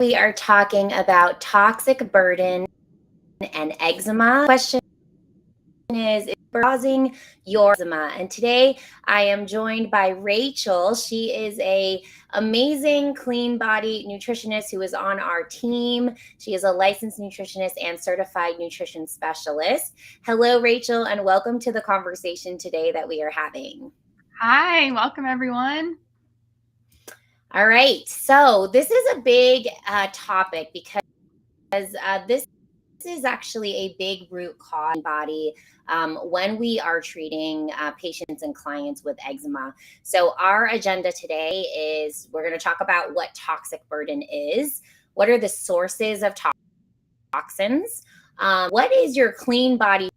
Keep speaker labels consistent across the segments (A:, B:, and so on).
A: We are talking about toxic burden and eczema. Question is causing your eczema? And today I am joined by Rachel. She is a amazing Cleanbody nutritionist who is on our team. She is a licensed nutritionist and certified nutrition specialist. Hello, Rachel, and welcome to the conversation today that we are having.
B: Hi, welcome everyone.
A: All right, so this is a big topic because this is actually a big root cause in body when we are treating patients and clients with eczema. So our agenda today is we're going to talk about what toxic burden is, what are the sources of toxins, what is your Cleanbody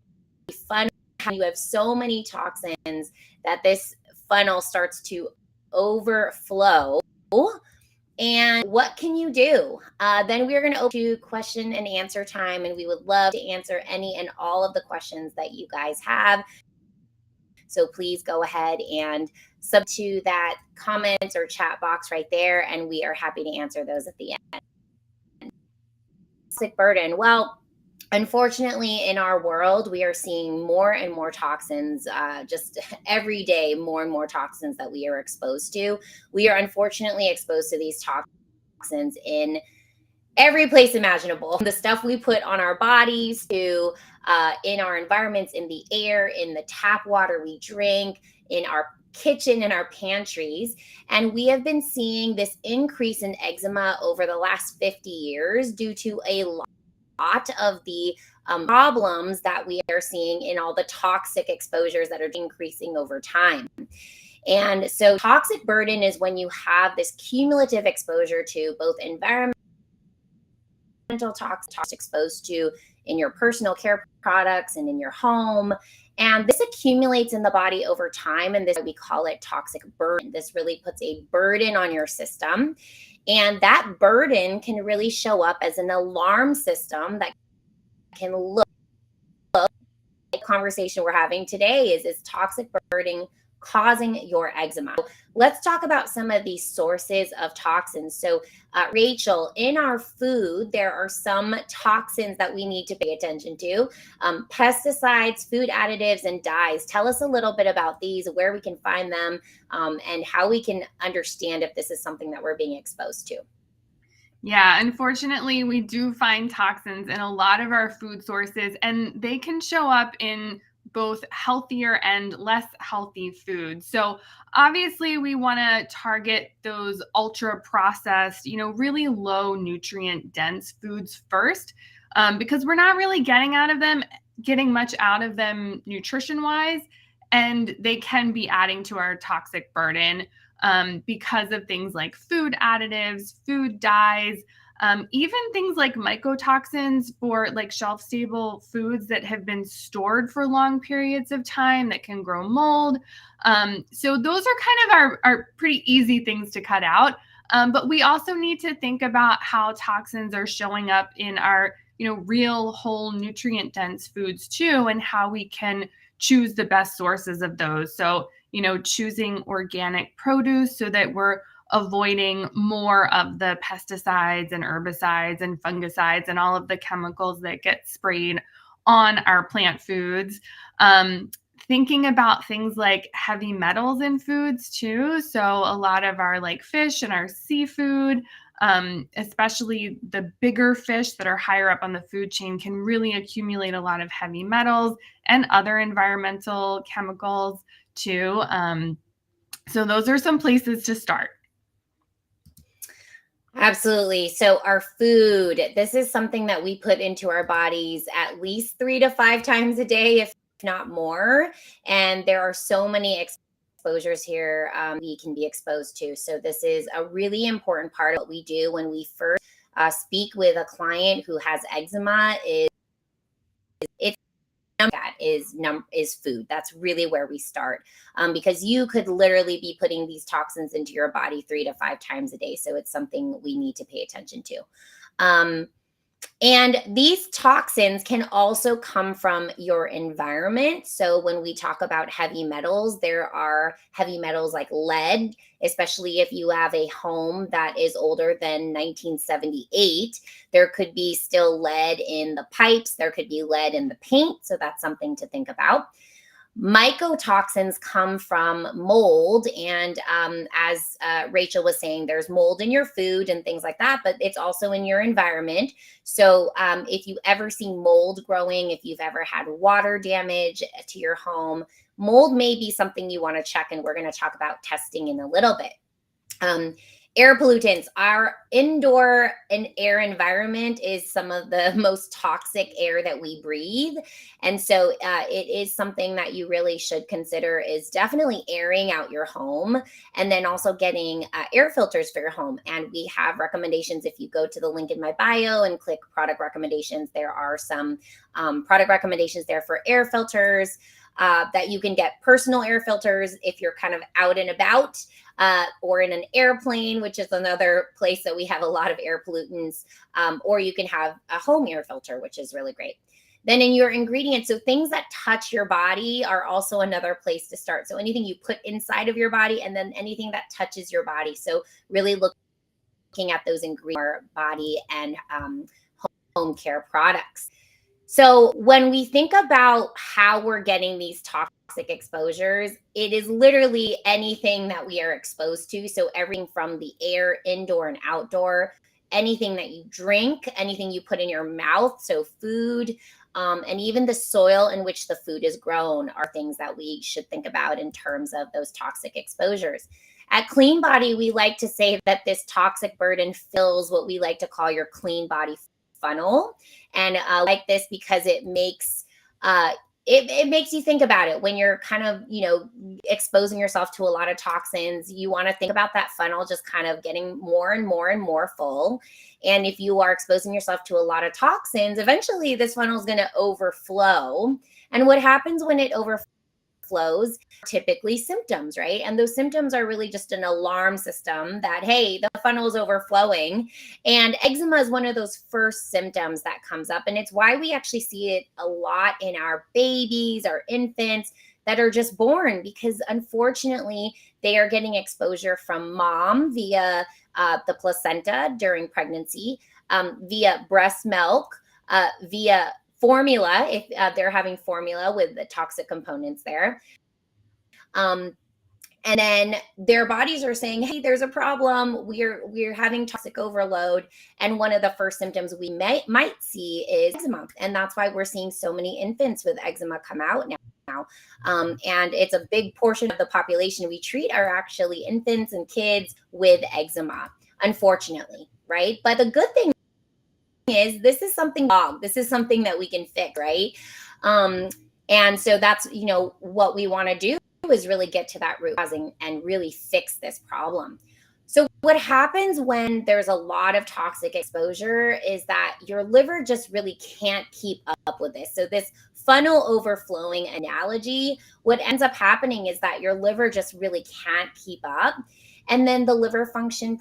A: funnel. You have so many toxins that this funnel starts to overflow. And what can you do? Then we're going to open to question and answer time, and we would love to answer any and all of the questions that you guys have. So please go ahead and sub to that comments or chat box right there, and we are happy to answer those at the end. Toxic burden. Well, unfortunately, in our world, we are seeing more and more toxins, just every day, more and more toxins that we are exposed to. We are unfortunately exposed to these toxins in every place imaginable. The stuff we put on our bodies, to in our environments, in the air, in the tap water we drink, in our kitchen, in our pantries. And we have been seeing this increase in eczema over the last 50 years due to a lot of the problems that we are seeing in all the toxic exposures that are increasing over time. And so toxic burden is when you have this cumulative exposure to both environmental toxins exposed to in your personal care products and in your home. And this accumulates in the body over time. And this, we call it toxic burden. This really puts a burden on your system. And that burden can really show up as an alarm system that can look like the conversation we're having today is toxic burden causing your eczema. Let's talk about some of these sources of toxins. So, Rachel, in our food, there are some toxins that we need to pay attention to. Pesticides, food additives, and dyes. Tell us a little bit about these, where we can find them, and how we can understand if this is something that we're being exposed to.
B: Yeah, unfortunately, we do find toxins in a lot of our food sources, and they can show up in both healthier and less healthy foods. So obviously we want to target those ultra processed, really low nutrient dense foods first, because we're not really getting much out of them nutrition wise, and they can be adding to our toxic burden because of things like food additives, food dyes, even things like mycotoxins for like shelf-stable foods that have been stored for long periods of time that can grow mold. So those are kind of our pretty easy things to cut out. But we also need to think about how toxins are showing up in our, real whole nutrient-dense foods too, and how we can choose the best sources of those. So, choosing organic produce so that we're avoiding more of the pesticides and herbicides and fungicides and all of the chemicals that get sprayed on our plant foods. Thinking about things like heavy metals in foods too. So a lot of our like fish and our seafood, especially the bigger fish that are higher up on the food chain, can really accumulate a lot of heavy metals and other environmental chemicals too. So those are some places to start.
A: Absolutely. So our food, this is something that we put into our bodies at least 3 to 5 times a day, if not more. And there are so many exposures here we can be exposed to. So this is a really important part of what we do when we first speak with a client who has eczema. That is food. That's really where we start, because you could literally be putting these toxins into your body 3 to 5 times a day. So it's something we need to pay attention to. And these toxins can also come from your environment. So, when we talk about heavy metals, there are heavy metals like lead, especially if you have a home that is older than 1978. There could be still lead in the pipes, there could be lead in the paint. So, that's something to think about. Mycotoxins come from mold. And as Rachel was saying, there's mold in your food and things like that, but it's also in your environment. So if you ever see mold growing, if you've ever had water damage to your home, mold may be something you want to check. And we're going to talk about testing in a little bit. Air pollutants. Our indoor and air environment is some of the most toxic air that we breathe. And so it is something that you really should consider, is definitely airing out your home, and then also getting air filters for your home. And we have recommendations. If you go to the link in my bio and click product recommendations, there are some product recommendations there for air filters. That you can get personal air filters if you're kind of out and about, or in an airplane, which is another place that we have a lot of air pollutants, or you can have a home air filter, which is really great. Then in your ingredients, so things that touch your body are also another place to start. So anything you put inside of your body, and then anything that touches your body. So really looking at those ingredients, body and home care products. So when we think about how we're getting these toxic exposures, it is literally anything that we are exposed to. So everything from the air, indoor and outdoor, anything that you drink, anything you put in your mouth, so food, and even the soil in which the food is grown are things that we should think about in terms of those toxic exposures. At Cleanbody, we like to say that this toxic burden fills what we like to call your Cleanbody funnel. And like this because it makes it makes you think about it when you're kind of, exposing yourself to a lot of toxins. You want to think about that funnel just kind of getting more and more and more full. And if you are exposing yourself to a lot of toxins, eventually this funnel is going to overflow. And what happens when it overflows, typically symptoms, right? And those symptoms are really just an alarm system that, hey, the funnel is overflowing. And eczema is one of those first symptoms that comes up. And it's why we actually see it a lot in our babies, our infants that are just born, because unfortunately they are getting exposure from mom via the placenta during pregnancy, via breast milk, via formula, if they're having formula with the toxic components there. And then their bodies are saying, hey, there's a problem. We're having toxic overload. And one of the first symptoms we might see is eczema. And that's why we're seeing so many infants with eczema come out now. And it's a big portion of the population we treat are actually infants and kids with eczema, unfortunately, right? But the good thing is this is something that we can fix, right? And so that's what we want to do is really get to that root cause and really fix this problem. So what happens when there's a lot of toxic exposure is that your liver just really can't keep up with this. So this funnel overflowing analogy, what ends up happening is that your liver just really can't keep up, and then the liver function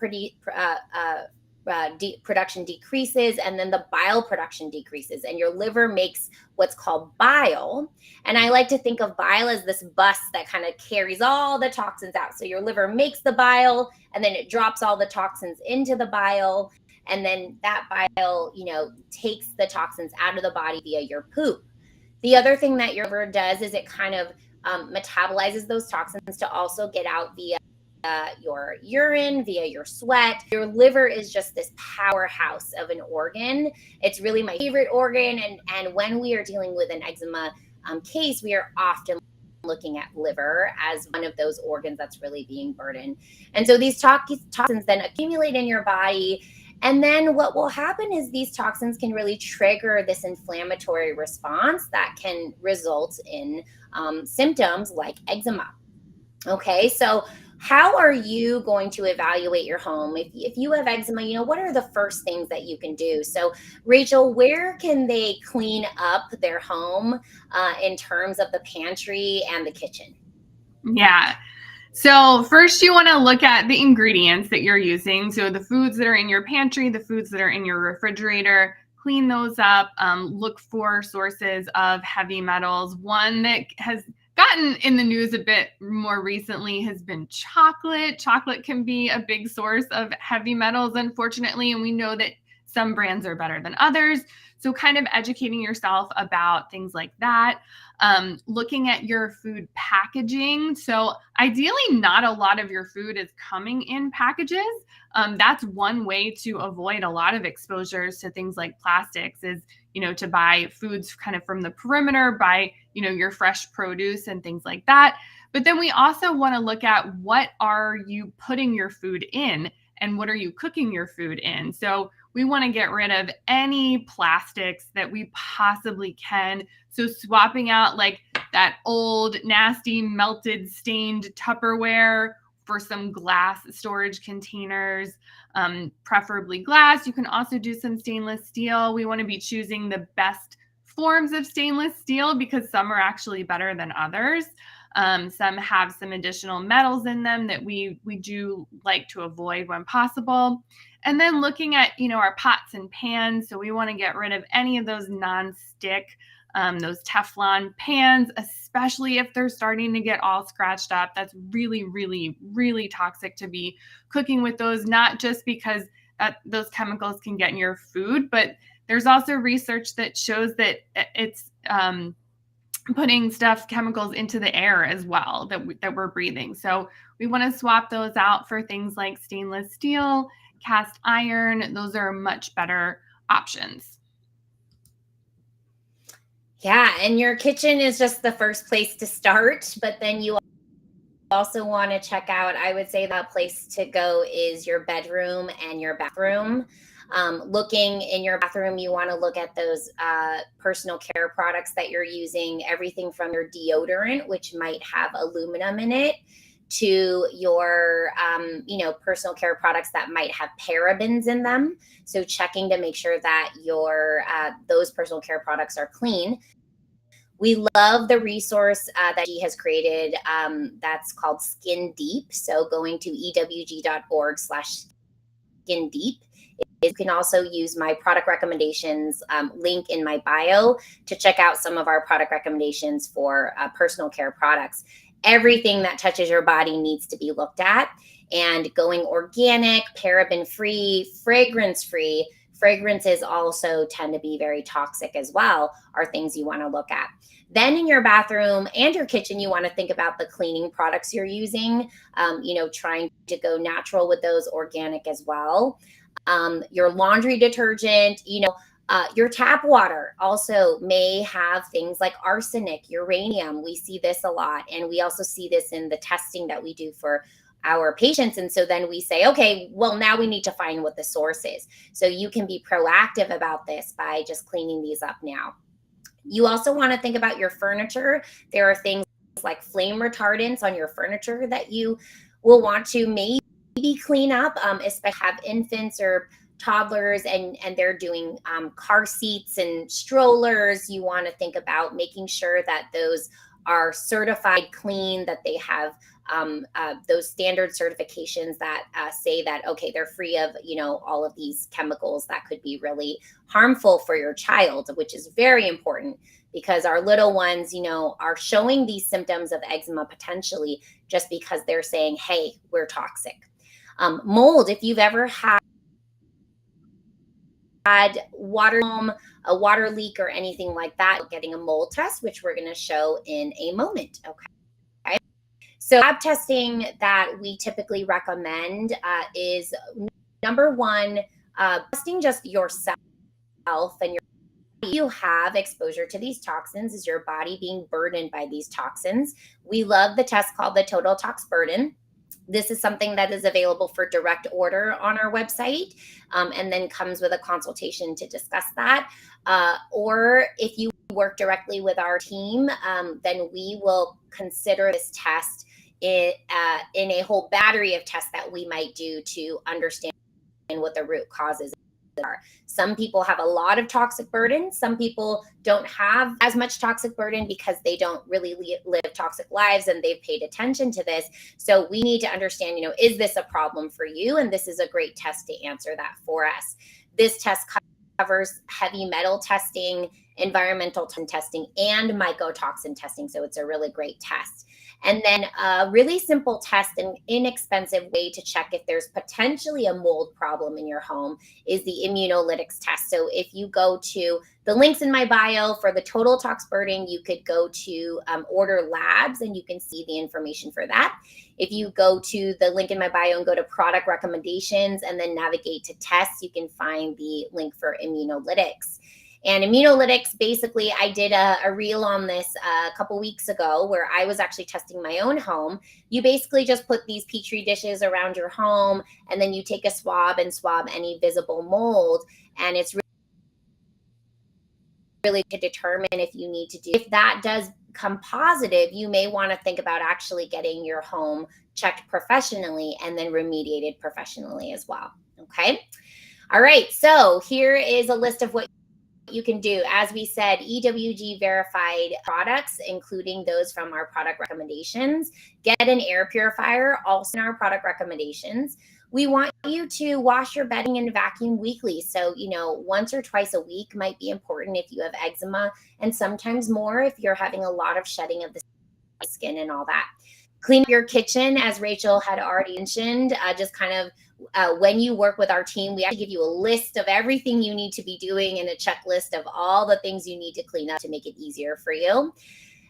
A: production decreases, and then the bile production decreases, and your liver makes what's called bile. And I like to think of bile as this bus that kind of carries all the toxins out. So your liver makes the bile, and then it drops all the toxins into the bile, and then that bile, takes the toxins out of the body via your poop. The other thing that your liver does is it kind of metabolizes those toxins to also get out via your urine, via your sweat. Your liver is just this powerhouse of an organ. It's really my favorite organ. And when we are dealing with an eczema case, we are often looking at liver as one of those organs that's really being burdened. And so these toxins then accumulate in your body. And then what will happen is these toxins can really trigger this inflammatory response that can result in symptoms like eczema. Okay, so how are you going to evaluate your home? If you have eczema, what are the first things that you can do? So, Rachel, where can they clean up their home in terms of the pantry and the kitchen?
B: Yeah. So first you want to look at the ingredients that you're using. So the foods that are in your pantry, the foods that are in your refrigerator, clean those up, look for sources of heavy metals. One that has gotten in the news a bit more recently has been chocolate. Chocolate can be a big source of heavy metals, unfortunately, and we know that some brands are better than others. So kind of educating yourself about things like that. Looking at your food packaging. So ideally, not a lot of your food is coming in packages. That's one way to avoid a lot of exposures to things like plastics is, to buy foods kind of from the perimeter, buy, your fresh produce and things like that. But then we also want to look at what are you putting your food in and what are you cooking your food in? So we want to get rid of any plastics that we possibly can. So swapping out like that old, nasty, melted, stained Tupperware for some glass storage containers, preferably glass. You can also do some stainless steel. We want to be choosing the best forms of stainless steel because some are actually better than others. Some have some additional metals in them that we do like to avoid when possible. And then looking at, our pots and pans. So we want to get rid of any of those non-stick, those Teflon pans, especially if they're starting to get all scratched up. That's really, really, really toxic to be cooking with those, not just because those chemicals can get in your food, but there's also research that shows that it's putting chemicals into the air as well that we're breathing. So we want to swap those out for things like stainless steel, cast iron. Those are much better options.
A: Yeah, and your kitchen is just the first place to start, but then you also want to check out, I would say that place to go is your bedroom and your bathroom. Looking in your bathroom, you want to look at those personal care products that you're using, everything from your deodorant, which might have aluminum in it, to your, personal care products that might have parabens in them. So checking to make sure that your those personal care products are clean. We love the resource that she has created that's called Skin Deep. So going to ewg.org/Skin Deep. You can also use my product recommendations link in my bio to check out some of our product recommendations for personal care products. Everything that touches your body needs to be looked at, and going organic, paraben-free, fragrance-free. Fragrances also tend to be very toxic as well, are things you want to look at. Then in your bathroom and your kitchen, you want to think about the cleaning products you're using, trying to go natural with those, organic as well. Your laundry detergent, your tap water also may have things like arsenic, uranium. We see this a lot. And we also see this in the testing that we do for our patients. And so then we say, okay, well, now we need to find what the source is. So you can be proactive about this by just cleaning these up now. You also want to think about your furniture. There are things like flame retardants on your furniture that you will want to maybe clean up, especially have infants or toddlers and they're doing car seats and strollers. You want to think about making sure that those are certified clean, that they have those standard certifications that say that, okay, they're free of, all of these chemicals that could be really harmful for your child, which is very important because our little ones, are showing these symptoms of eczema potentially just because they're saying, hey, we're toxic. Mold, if you've ever had a water leak or anything like that, getting a mold test, which we're going to show in a moment. Okay. So lab testing that we typically recommend is number one, testing just yourself and you have exposure to these toxins. Is your body being burdened by these toxins? We love the test called the Total Tox Burden. This is something that is available for direct order on our website, and then comes with a consultation to discuss that. Or if you work directly with our team, then we will consider this test in a whole battery of tests that we might do to understand what the root causes are. Some people have a lot of toxic burden. Some people don't have as much toxic burden because they don't really live toxic lives and they've paid attention to this. So we need to understand, is this a problem for you? And this is a great test to answer that for us. This test covers heavy metal testing, environmental testing, and mycotoxin testing. So it's a really great test. And then a really simple test, an inexpensive way to check if there's potentially a mold problem in your home, is the immunolytics test. So if you go to the links in my bio for the total tox burden, you could go to order labs and you can see the information for that. If you go to the link in my bio and go to product recommendations and then navigate to tests, you can find the link for immunolytics. And immunolytics, basically, I did a reel on this a couple weeks ago where I was actually testing my own home. You basically just put these Petri dishes around your home, and then you take a swab and swab any visible mold. And it's really to determine if you need to do, if that does come positive, you may want to think about actually getting your home checked professionally and then remediated professionally as well. Okay. All right. So here is a list of what you can do. As we said, EWG verified products, including those from our product recommendations. Get an air purifier, also in our product recommendations. We want you to wash your bedding and vacuum weekly. So, once or twice a week might be important if you have eczema, and sometimes more if you're having a lot of shedding of the skin and all that. Clean up your kitchen, as Rachel had already mentioned, just kind of when you work with our team, we actually give you a list of everything you need to be doing and a checklist of all the things you need to clean up to make it easier for you.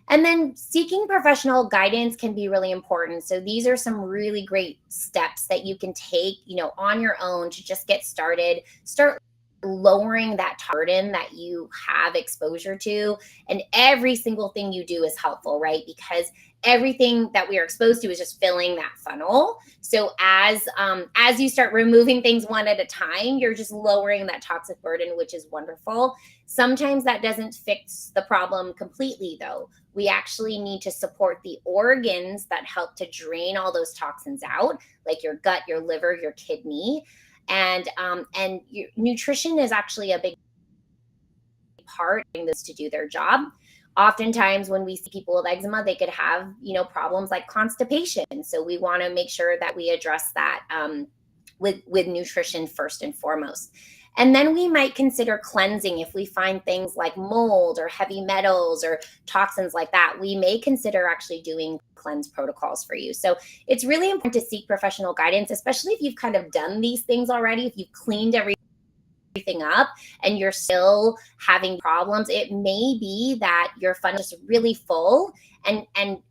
A: And then seeking professional guidance can be really important. So these are some really great steps that you can take, on your own to just get started, start lowering that burden that you have exposure to. And every single thing you do is helpful, right? Because everything that we are exposed to is just filling that funnel. So as you start removing things one at a time, you're just lowering that toxic burden, which is wonderful. Sometimes that doesn't fix the problem completely, though. We actually need to support the organs that help to drain all those toxins out, like your gut, your liver, your kidney. And your nutrition is actually a big part in this to do their job. Oftentimes when we see people with eczema, they could have, problems like constipation. So we want to make sure that we address that with nutrition first and foremost. And then we might consider cleansing if we find things like mold or heavy metals or toxins like that. We may consider actually doing cleanse protocols for you. So it's really important to seek professional guidance, especially if you've kind of done these things already, if you've cleaned everything up and you're still having problems. It may be that your funnel is really full and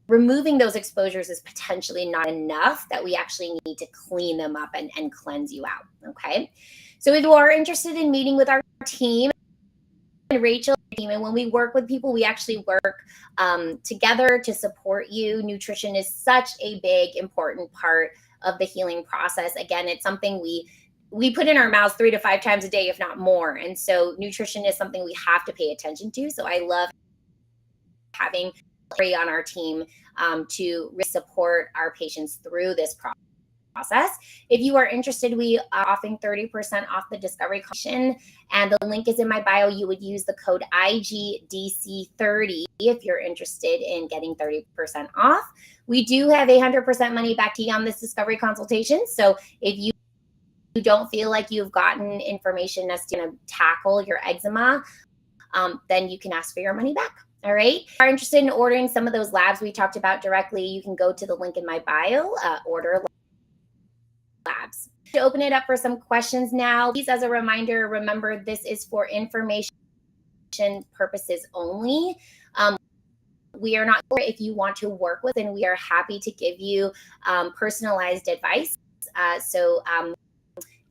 A: removing those exposures is potentially not enough, that we actually need to clean them up and cleanse you out. Okay. So if you are interested in meeting with our team and Rachel, and when we work with people, we actually work together to support you. Nutrition is such a big, important part of the healing process. Again, it's something we put in our mouths 3 to 5 times a day, if not more. And so nutrition is something we have to pay attention to. So I love having on our team to support our patients through this process. If you are interested, we are offering 30% off the discovery consultation, and the link is in my bio. You would use the code IGDC30 if you're interested in getting 30% off. We do have 100% money back to you on this discovery consultation. So if you don't feel like you've gotten information that's going to tackle your eczema, then you can ask for your money back. All right. If you are interested in ordering some of those labs we talked about directly, you can go to the link in my bio, order labs. To open it up for some questions now, please, as a reminder, remember this is for information purposes only. We are not sure if you want to work with, and we are happy to give you personalized advice. So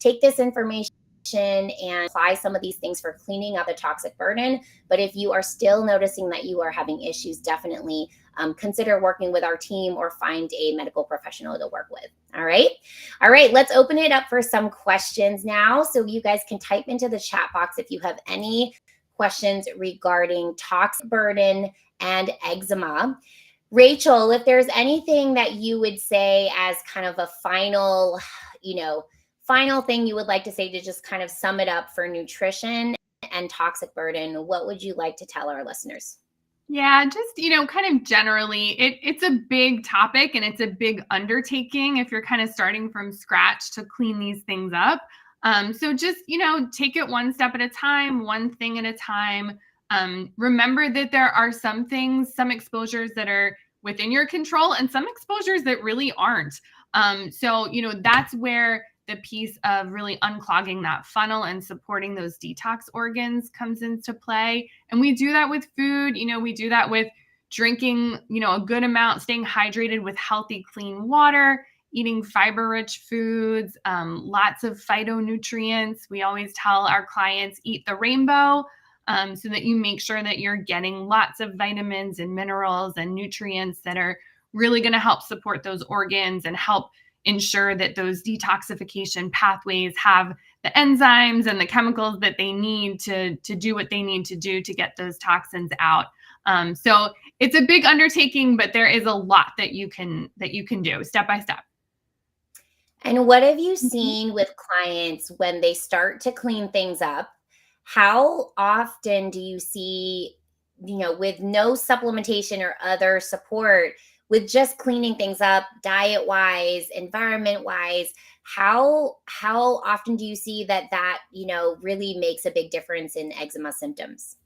A: take this information and apply some of these things for cleaning up the toxic burden. But if you are still noticing that you are having issues, definitely consider working with our team or find a medical professional to work with. All right. All right. Let's open it up for some questions now. So you guys can type into the chat box if you have any questions regarding toxic burden and eczema. Rachel, if there's anything that you would say as kind of a final thing you would like to say to just kind of sum it up for nutrition and toxic burden, what would you like to tell our listeners?
B: Yeah, just, kind of generally, it's a big topic and it's a big undertaking if you're kind of starting from scratch to clean these things up. So just, take it one step at a time, one thing at a time. Remember that there are some things, some exposures that are within your control and some exposures that really aren't. So, that's where the piece of really unclogging that funnel and supporting those detox organs comes into play. And we do that with food, we do that with drinking, a good amount, staying hydrated with healthy, clean water, eating fiber-rich foods, lots of phytonutrients. We always tell our clients, eat the rainbow, so that you make sure that you're getting lots of vitamins and minerals and nutrients that are really going to help support those organs and help ensure that those detoxification pathways have the enzymes and the chemicals that they need to do what they need to do to get those toxins out. So it's a big undertaking, but there is a lot that you can do step by step.
A: And what have you seen with clients when they start to clean things up? How often do you see, with no supplementation or other support, with just cleaning things up, diet wise, environment wise, how often do you see that really makes a big difference in eczema symptoms?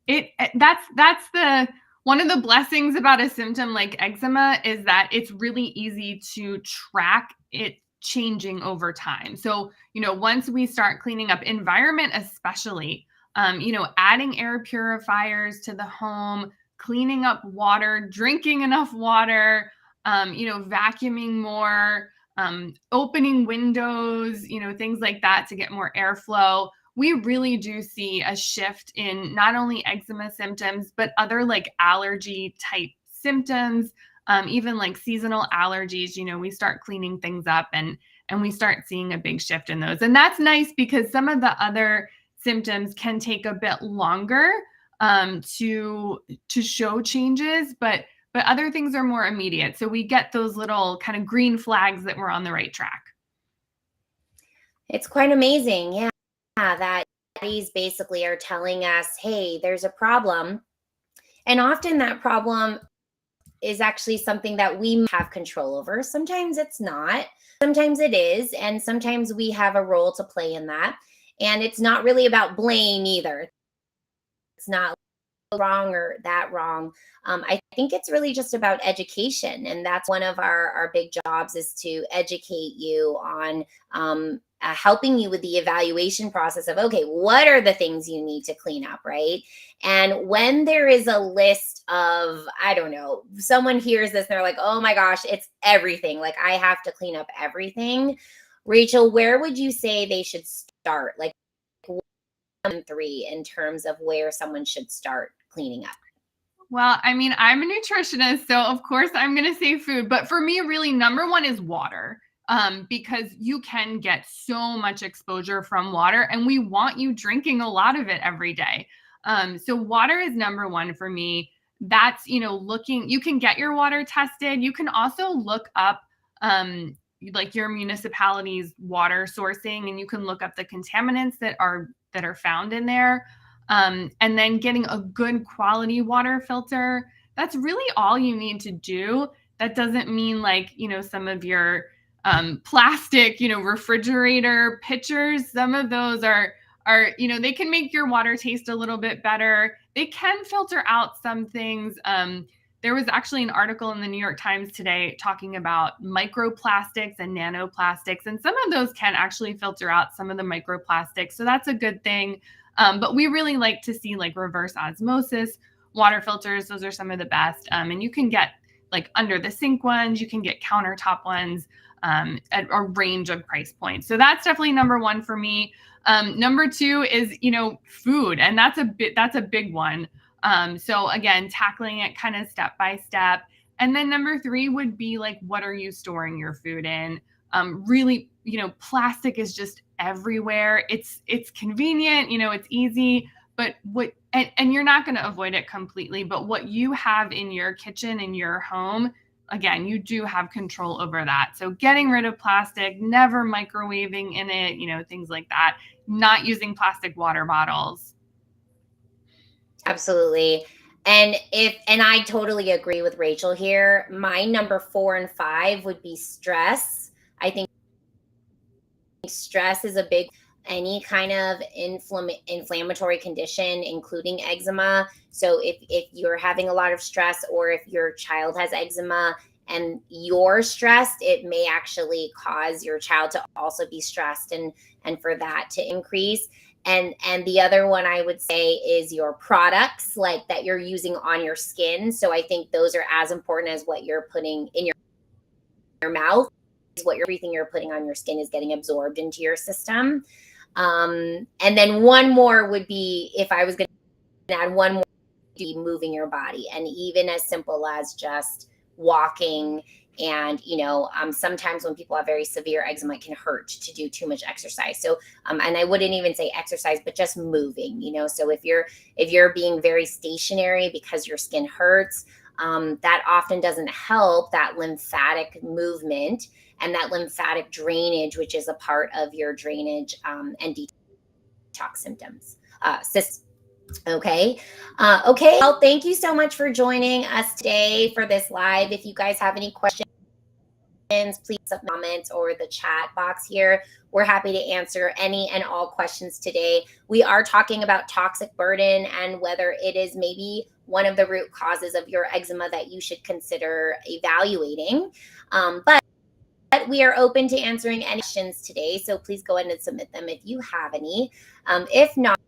B: That's the one of the blessings about a symptom like eczema is that it's really easy to track it changing over time. So, once we start cleaning up environment, especially, adding air purifiers to the home, cleaning up water, drinking enough water, vacuuming more, opening windows, things like that to get more airflow. We really do see a shift in not only eczema symptoms, but other like allergy type symptoms, even like seasonal allergies. We start cleaning things up and we start seeing a big shift in those. And that's nice because some of the other symptoms can take a bit longer to show changes, but other things are more immediate. So we get those little kind of green flags that we're on the right track.
A: It's quite amazing. Yeah, that bodies basically are telling us, hey, there's a problem. And often that problem is actually something that we have control over. Sometimes it's not. Sometimes it is. And sometimes we have a role to play in that. And it's not really about blame either. It's not wrong or that wrong. I think it's really just about education. And that's one of our big jobs, is to educate you on helping you with the evaluation process of, okay, what are the things you need to clean up, right? And when there is a list of, I don't know, someone hears this and they're like, oh my gosh, it's everything. Like I have to clean up everything. Rachel, where would you say they should start? Like 1, 3 in terms of where someone should start cleaning up?
B: Well, I mean, I'm a nutritionist, so of course I'm going to say food. But for me, really, number one is water, because you can get so much exposure from water, and we want you drinking a lot of it every day. So water is number one for me. That's, you can get your water tested. You can also look up like your municipality's water sourcing, and you can look up the contaminants that are found in there. And then getting a good quality water filter. That's really all you need to do. That doesn't mean like, some of your plastic, refrigerator pitchers. Some of those are, they can make your water taste a little bit better. They can filter out some things. There was actually an article in the New York Times today talking about microplastics and nanoplastics, and some of those can actually filter out some of the microplastics. So that's a good thing. But we really like to see like reverse osmosis water filters. Those are some of the best. And you can get like under the sink ones, you can get countertop ones at a range of price points. So that's definitely number one for me. Number two is, food. And that's a big one. So again, tackling it kind of step by step. And then number three would be like, what are you storing your food in? Really, plastic is just everywhere. It's convenient, it's easy, but and you're not going to avoid it completely, but what you have in your kitchen, in your home, again, you do have control over that. So getting rid of plastic, never microwaving in it, things like that, not using plastic water bottles.
A: Absolutely. And I totally agree with Rachel here. My number 4 and 5 would be stress. I think stress is a big, any kind of inflammatory condition, including eczema. So if you're having a lot of stress, or if your child has eczema and you're stressed, it may actually cause your child to also be stressed, and for that to increase. And the other one I would say is your products, like that you're using on your skin. So I think those are as important as what you're putting in your mouth. Everything you're putting on your skin is getting absorbed into your system. And then one more would be, if I was going to add one more, be moving your body, and even as simple as just walking. And sometimes when people have very severe eczema, it can hurt to do too much exercise. So and I wouldn't even say exercise, but just moving. So if you're being very stationary because your skin hurts, that often doesn't help that lymphatic movement and that lymphatic drainage, which is a part of your drainage and detox symptoms. Okay. Okay. Well, thank you so much for joining us today for this live. If you guys have any questions, please comment or the chat box here. We're happy to answer any and all questions today. We are talking about toxic burden and whether it is maybe one of the root causes of your eczema that you should consider evaluating. But we are open to answering any questions today. So please go ahead and submit them if you have any. If not,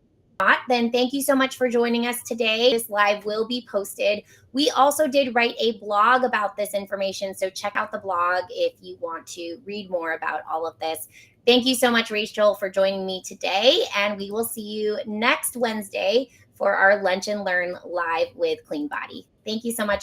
A: then thank you so much for joining us today. This live will be posted. We also did write a blog about this information, so check out the blog if you want to read more about all of this. Thank you so much, Rachel, for joining me today, and we will see you next Wednesday for our Lunch and Learn live with Cleanbody. Thank you so much.